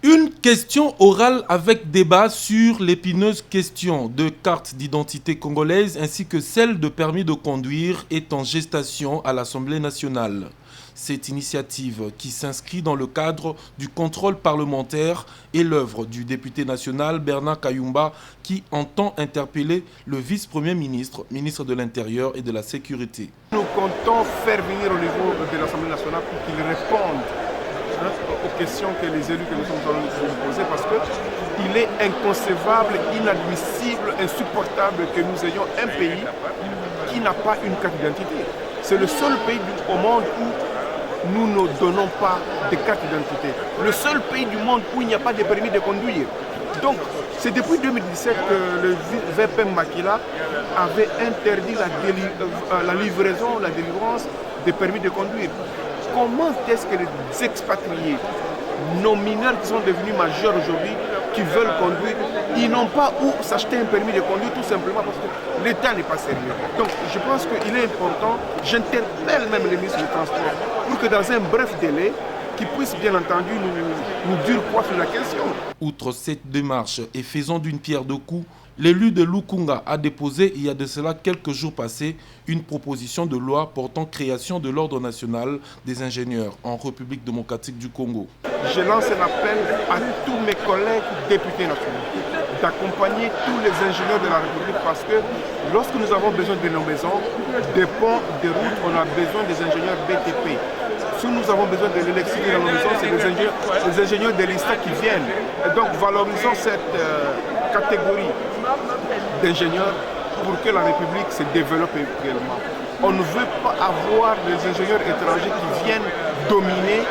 Une question orale avec débat sur l'épineuse question de carte d'identité congolaise ainsi que celle de permis de conduire est en gestation à l'Assemblée nationale. Cette initiative, qui s'inscrit dans le cadre du contrôle parlementaire, est l'œuvre du député national Bernard Kayumba qui entend interpeller le vice-premier ministre, ministre de l'Intérieur et de la Sécurité. Nous comptons faire venir au niveau de l'Assemblée nationale pour qu'ils répondent aux questions que les élus que nous sommes allés nous poser parce qu'il est inconcevable, inadmissible, insupportable que nous ayons un pays qui n'a pas une carte d'identité. C'est le seul pays au monde où nous ne donnons pas de carte d'identité. Le seul pays du monde où il n'y a pas de permis de conduire. Donc, c'est depuis 2017 que le VP Makila avait interdit la livraison, la délivrance des permis de conduire. Comment est-ce que les expatriés, nos mineurs qui sont devenus majeurs aujourd'hui, qui veulent conduire, ils n'ont pas où s'acheter un permis de conduire tout simplement parce que l'État n'est pas sérieux. Donc je pense qu'il est important, j'interpelle même le ministre du Transport pour que dans un bref délai, qu'ils puissent bien entendu nous dire quoi sur la question. Outre cette démarche et faisant d'une pierre deux coups, l'élu de Lukunga a déposé il y a de cela quelques jours passés une proposition de loi portant création de l'ordre national des ingénieurs en République démocratique du Congo. Je lance un appel à tous mes collègues députés nationaux d'accompagner tous les ingénieurs de la République parce que lorsque nous avons besoin de nos maisons, des ponts, des routes, on a besoin des ingénieurs BTP. Si nous avons besoin de l'électricité dans nos maisons, c'est les ingénieurs de l'ISTA qui viennent. Et donc valorisons cette catégorie d'ingénieurs pour que la République se développe également. On ne veut pas avoir des ingénieurs étrangers qui viennent dominer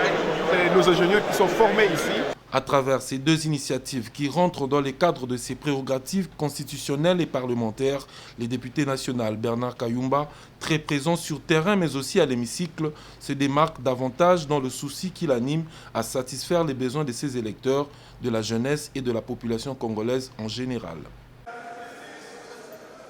nos ingénieurs qui sont formés ici. À travers ces deux initiatives qui rentrent dans les cadres de ses prérogatives constitutionnelles et parlementaires, les députés nationaux Bernard Kayumba, très présent sur terrain mais aussi à l'hémicycle, se démarque davantage dans le souci qu'il anime à satisfaire les besoins de ses électeurs, de la jeunesse et de la population congolaise en général.